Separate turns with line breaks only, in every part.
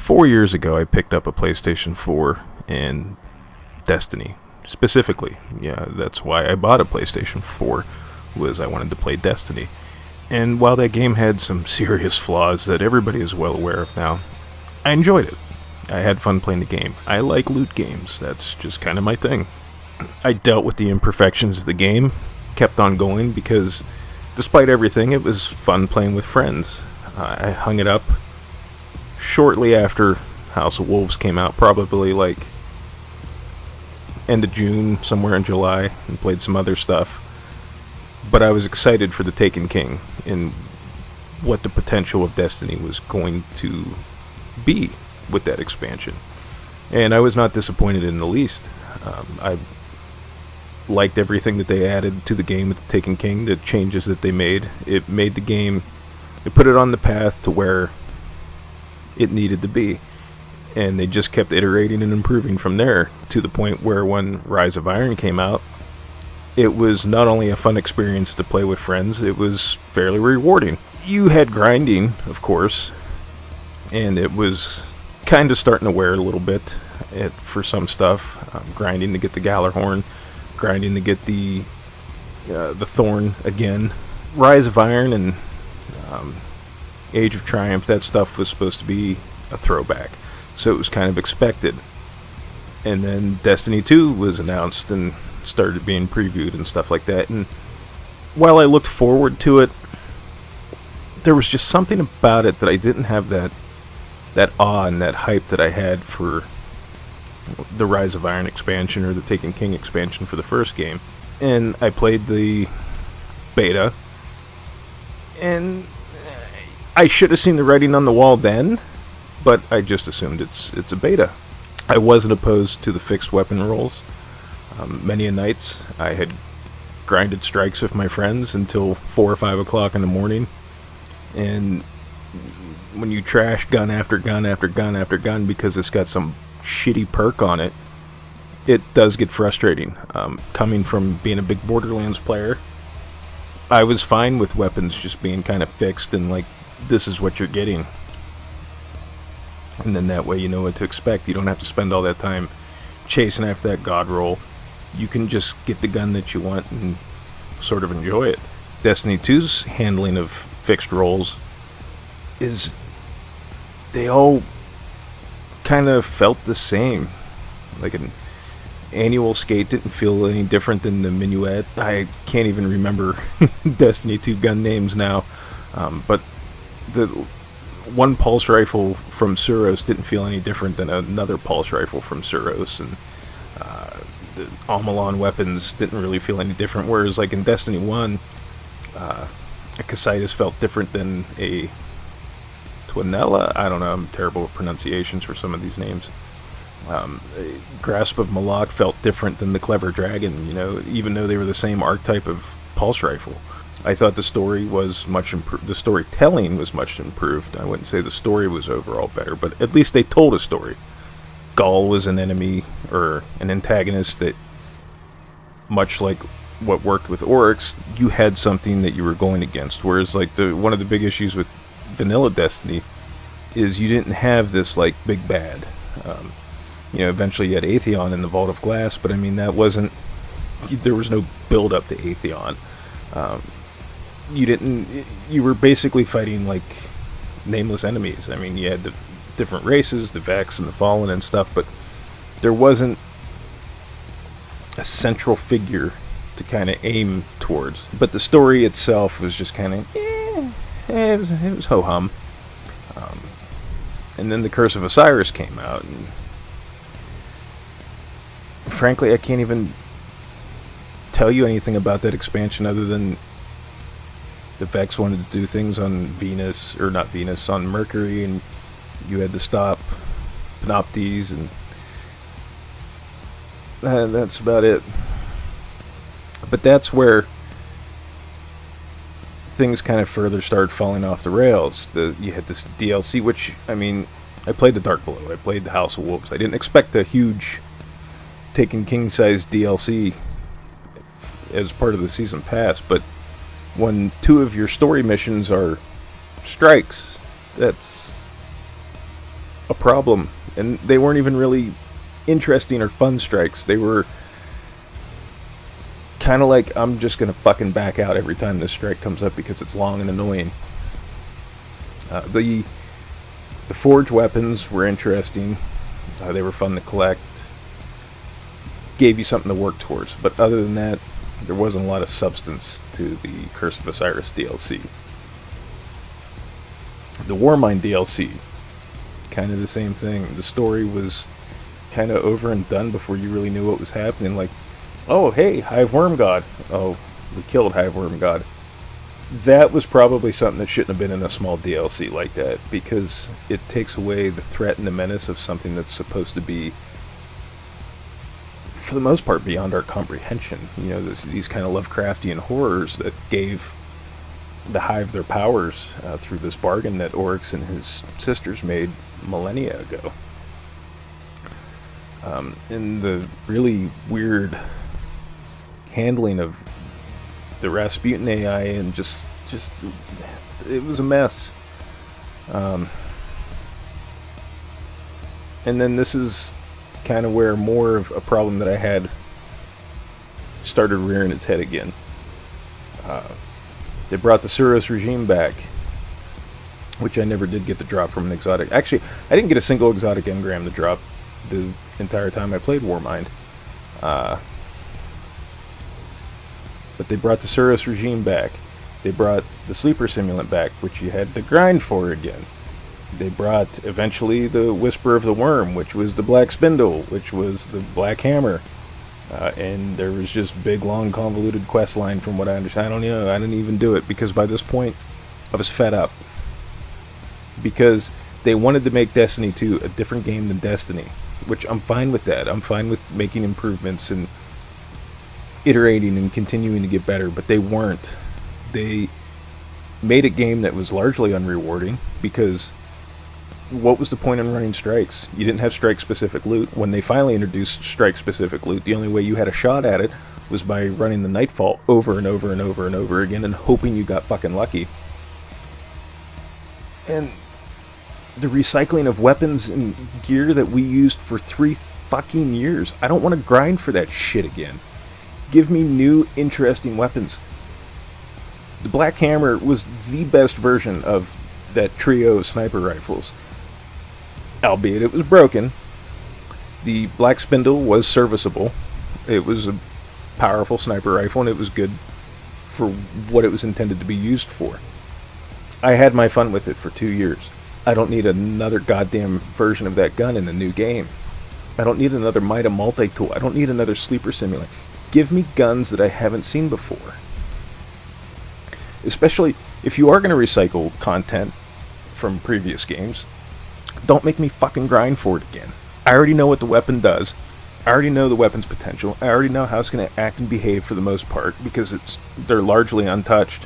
4 years ago, I picked up a PlayStation 4 and Destiny. Specifically, yeah, that's why I bought a PlayStation 4, was I wanted to play Destiny. And while that game had some serious flaws that everybody is well aware of now, I enjoyed it. I had fun playing the game. I like loot games. That's just kind of my thing. I dealt with the imperfections of the game, kept on going, because despite everything, it was fun playing with friends. I hung it up shortly after House of Wolves came out, probably like end of June, somewhere in July, and played some other stuff. But I was excited for the Taken King and what the potential of Destiny was going to be with that expansion. And I was not disappointed in the least. I liked everything that they added to the game with the Taken King, the changes that they made. It made the game, it put it on the path to where it needed to be. And they just kept iterating and improving from there, to the point where when Rise of Iron came out, it was not only a fun experience to play with friends, it was fairly rewarding. You had grinding, of course, and it was kind of starting to wear a little bit for some stuff. Grinding to get the Gallarhorn, grinding to get the Thorn again. Rise of Iron and Age of Triumph, that stuff was supposed to be a throwback, so it was kind of expected. And then Destiny 2 was announced and started being previewed and stuff like that, and while I looked forward to it, there was just something about it that I didn't have that awe and that hype that I had for the Rise of Iron expansion or the Taken King expansion for the first game. And I played the beta, and I should have seen the writing on the wall then, but I just assumed it's a beta. I wasn't opposed to the fixed weapon rolls. Many a nights I had grinded strikes with my friends until 4 or 5 o'clock in the morning, and when you trash gun after gun after gun after gun because it's got some shitty perk on it, it does get frustrating. Coming from being a big Borderlands player, I was fine with weapons just being kind of fixed and like, this is what you're getting. And then that way you know what to expect. You don't have to spend all that time chasing after that god roll. You can just get the gun that you want and sort of enjoy it. Destiny 2's handling of fixed rolls is, they all kind of felt the same. Like an annual skate didn't feel any different than the minuet. I can't even remember Destiny 2 gun names now, but the one pulse rifle from Suros didn't feel any different than another pulse rifle from Suros, and the Amalon weapons didn't really feel any different, whereas like in Destiny 1, a Casitas felt different than a Twinella. I don't know, I'm terrible with pronunciations for some of these names. A Grasp of Malak felt different than the Clever Dragon, you know, even though they were the same archetype of pulse rifle. I thought the story was much improved. The storytelling was much improved. I wouldn't say the story was overall better, but at least they told a story. Gaul was an enemy, or an antagonist that, much like what worked with Oryx, you had something that you were going against. Whereas like one of the big issues with vanilla Destiny is you didn't have this like big bad. You know, eventually you had Atheon in the Vault of Glass, but I mean that wasn't, there was no build up to Atheon. You were basically fighting like nameless enemies. I mean, you had the different races, the Vex and the Fallen and stuff, but there wasn't a central figure to kind of aim towards. But the story itself was just kind of, it was ho-hum. And then the Curse of Osiris came out, and frankly, I can't even tell you anything about that expansion other than the Vex wanted to do things on Venus, or not Venus, on Mercury, and you had to stop Panoptes, and that's about it. But that's where things kind of further started falling off the rails. You had this DLC, which, I mean, I played the Dark Below, I played the House of Wolves. I didn't expect a huge Taken King size DLC as part of the season pass, but when 2 of your story missions are strikes, that's a problem. And they weren't even really interesting or fun strikes. They were kind of like, I'm just going to fucking back out every time this strike comes up because it's long and annoying. The forged weapons were interesting. They were fun to collect. Gave you something to work towards. But other than that, there wasn't a lot of substance to the Curse of Osiris DLC. The Warmind DLC, kind of the same thing. The story was kind of over and done before you really knew what was happening. Like, oh, hey, Hive Worm God. Oh, we killed Hive Worm God. That was probably something that shouldn't have been in a small DLC like that, because it takes away the threat and the menace of something that's supposed to be, for the most part, beyond our comprehension. You know, these kind of Lovecraftian horrors that gave the Hive their powers through this bargain that Oryx and his sisters made millennia ago. And the really weird handling of the Rasputin AI, and just it was a mess. And then this is kind of where more of a problem that I had started rearing its head again. They brought the Suros regime back, which I never did get to drop from an exotic. Actually, I didn't get a single exotic engram to drop the entire time I played Warmind. But they brought the Suros regime back. They brought the Sleeper Simulant back, which you had to grind for again. They brought, eventually, the Whisper of the Worm, which was the Black Spindle, which was the Black Hammer. And there was just big, long, convoluted quest line from what I understand. I don't know, I didn't even do it, because by this point, I was fed up. Because they wanted to make Destiny 2 a different game than Destiny, which I'm fine with that. I'm fine with making improvements and iterating and continuing to get better, but they weren't. They made a game that was largely unrewarding, because what was the point in running strikes? You didn't have strike-specific loot. When they finally introduced strike-specific loot, the only way you had a shot at it was by running the Nightfall over and over and over and over again and hoping you got fucking lucky. And the recycling of weapons and gear that we used for 3 fucking years. I don't want to grind for that shit again. Give me new, interesting weapons. The Black Hammer was the best version of that trio of sniper rifles, albeit it was broken. The Black Spindle was serviceable. It was a powerful sniper rifle, and it was good for what it was intended to be used for. I had my fun with it for 2 years. I don't need another goddamn version of that gun in a new game. I don't need another Mida multi-tool. I don't need another Sleeper Simulant. Give me guns that I haven't seen before. Especially if you are going to recycle content from previous games, don't make me fucking grind for it again. I already know what the weapon does. I already know the weapon's potential. I already know how it's going to act and behave for the most part, because they're largely untouched.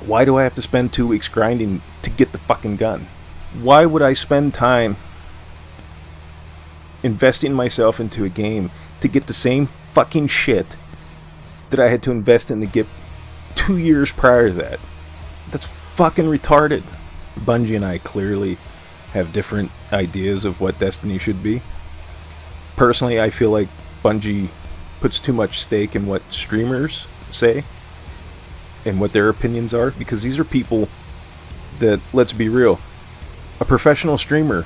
Why do I have to spend 2 weeks grinding to get the fucking gun? Why would I spend time investing myself into a game to get the same fucking shit that I had to invest in to get 2 years prior to that? That's fucking retarded. Bungie and I clearly have different ideas of what Destiny should be. Personally, I feel like Bungie puts too much stake in what streamers say and what their opinions are, because these are people that, let's be real, a professional streamer,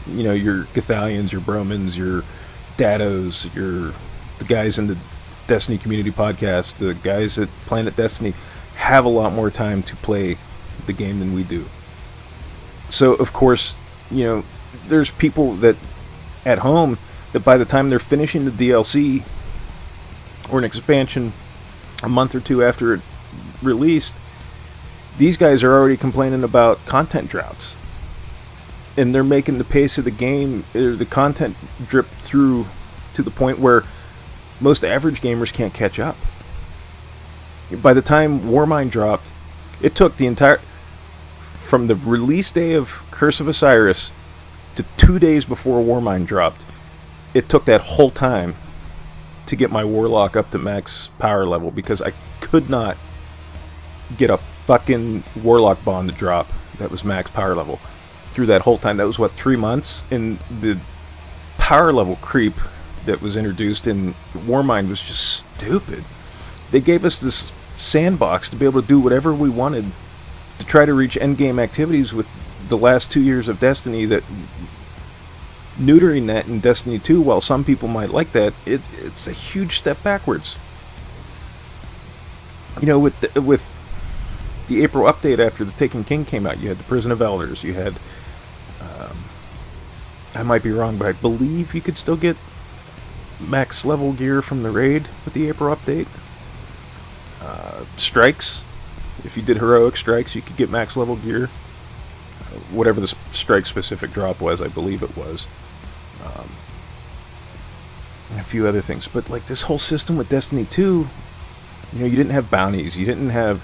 you know, your Gathalions, your Bromans, your Dados, the guys in the Destiny Community Podcast, the guys at Planet Destiny, have a lot more time to play the game than we do. So, of course, you know, there's people that at home that by the time they're finishing the DLC or an expansion a month or two after it released, these guys are already complaining about content droughts. And they're making the pace of the game, or the content drip through to the point where most average gamers can't catch up. By the time Warmind dropped, it took the entire, from the release day of Curse of Osiris to 2 days before Warmind dropped, it took that whole time to get my Warlock up to max power level, because I could not get a fucking Warlock bond to drop that was max power level. through that whole time. That was, what, 3 months? And the power level creep that was introduced in Warmind was just stupid. They gave us this sandbox to be able to do whatever we wanted to try to reach endgame activities with the last 2 years of Destiny. That neutering that in Destiny 2, while some people might like that, it's a huge step backwards. You know, with the April update after the Taken King came out, you had the Prison of Elders, you had, I might be wrong, but I believe you could still get max level gear from the raid with the April update. Strikes, if you did heroic strikes, you could get max level gear. Whatever the strike specific drop was, I believe it was. And a few other things. But like this whole system with Destiny 2, you know, you didn't have bounties, you didn't have...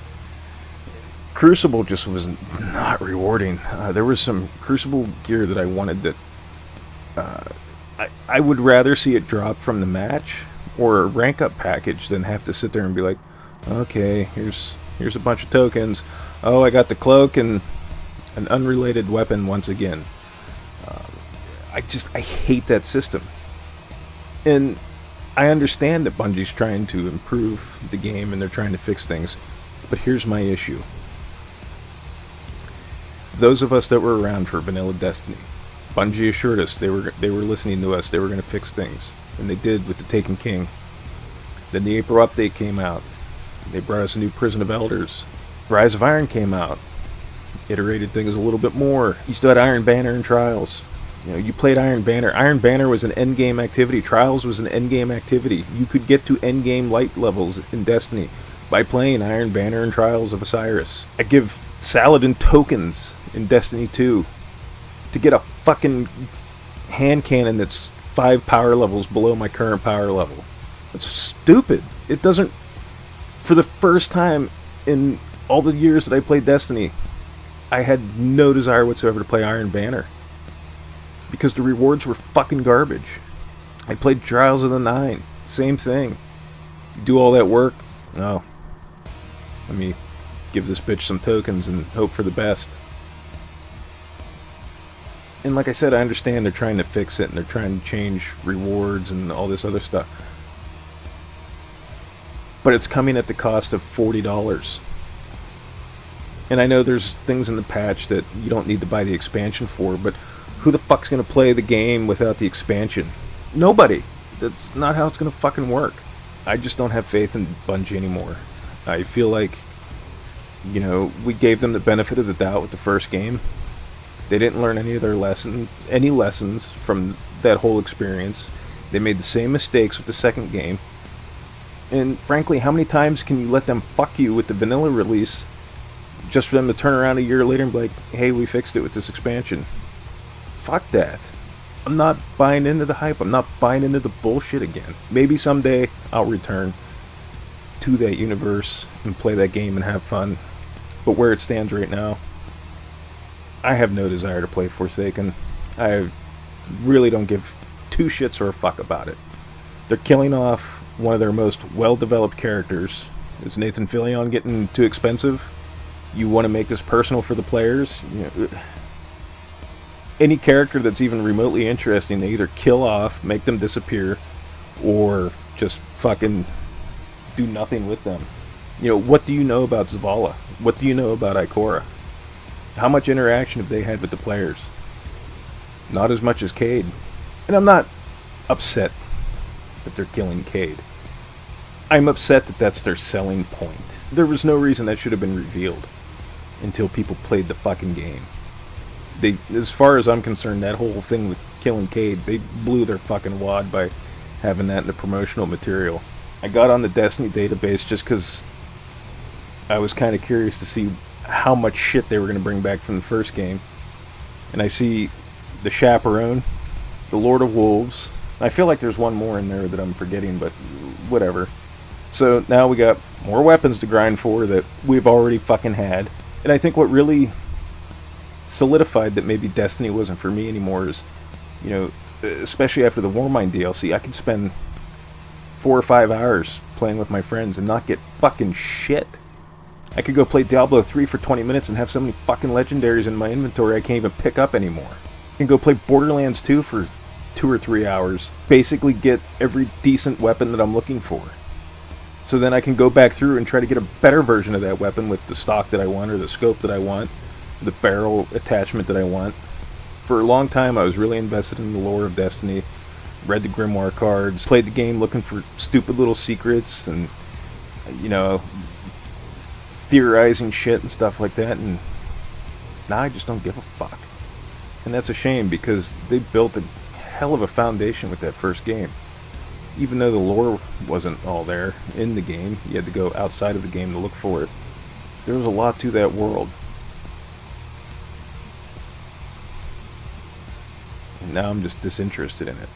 Crucible just was not rewarding. There was some Crucible gear that I wanted that I would rather see it drop from the match or a rank up package than have to sit there and be like, okay, here's a bunch of tokens. Oh, I got the cloak and an unrelated weapon once again. I hate that system. And I understand that Bungie's trying to improve the game and they're trying to fix things, but here's my issue. Those of us that were around for vanilla Destiny, Bungie assured us they were listening to us, they were going to fix things, and they did with the Taken King. Then the April update came out. They brought us a new Prison of Elders. Rise of Iron came out. Iterated things a little bit more. You still had Iron Banner and Trials. You know, you played Iron Banner. Iron Banner was an endgame activity. Trials was an endgame activity. You could get to endgame light levels in Destiny by playing Iron Banner and Trials of Osiris. I give Saladin tokens in Destiny 2 to get a fucking hand cannon that's 5 power levels below my current power level. That's stupid. It doesn't... For the first time in all the years that I played Destiny, I had no desire whatsoever to play Iron Banner, because the rewards were fucking garbage. I played Trials of the Nine. Same thing. You do all that work. Oh, let me give this bitch some tokens and hope for the best. And like I said, I understand they're trying to fix it and they're trying to change rewards and all this other stuff. But it's coming at the cost of $40. And I know there's things in the patch that you don't need to buy the expansion for, but who the fuck's going to play the game without the expansion? Nobody. That's not how it's going to fucking work. I just don't have faith in Bungie anymore. I feel like, you know, we gave them the benefit of the doubt with the first game. They didn't learn any of their lessons from that whole experience. They made the same mistakes with the second game. And frankly, how many times can you let them fuck you with the vanilla release just for them to turn around a year later and be like, hey, we fixed it with this expansion? Fuck that. I'm not buying into the hype. I'm not buying into the bullshit again. Maybe someday I'll return to that universe and play that game and have fun. But where it stands right now, I have no desire to play Forsaken. I really don't give two shits or a fuck about it. They're killing off one of their most well-developed characters. Is Nathan Fillion getting too expensive? You want to make this personal for the players? You know, any character that's even remotely interesting, they either kill off, make them disappear, or just fucking do nothing with them. You know, what do you know about Zavala? What do you know about Ikora? How much interaction have they had with the players? Not as much as Cade. And I'm not upset that they're killing Cade. I'm upset that that's their selling point. There was no reason that should have been revealed until people played the fucking game. They, as far as I'm concerned, that whole thing with killing Cade, they blew their fucking wad by having that in the promotional material. I got on the Destiny database just because I was kind of curious to see how much shit they were going to bring back from the first game. And I see the Chaperone, the Lord of Wolves. I feel like there's one more in there that I'm forgetting, but whatever. So now we got more weapons to grind for that we've already fucking had. And I think what really solidified that maybe Destiny wasn't for me anymore is, you know, especially after the Warmind DLC, I could spend 4 or 5 hours playing with my friends and not get fucking shit. I could go play Diablo 3 for 20 minutes and have so many fucking legendaries in my inventory I can't even pick up anymore. I can go play Borderlands 2 for 2 or 3 hours. Basically get every decent weapon that I'm looking for. So then I can go back through and try to get a better version of that weapon with the stock that I want, or the scope that I want, the barrel attachment that I want. For a long time I was really invested in the lore of Destiny, read the Grimoire cards, played the game looking for stupid little secrets and, you know, theorizing shit and stuff like that, and now I just don't give a fuck. And that's a shame, because they built a hell of a foundation with that first game. Even though the lore wasn't all there in the game, you had to go outside of the game to look for it. There was a lot to that world. And now I'm just disinterested in it.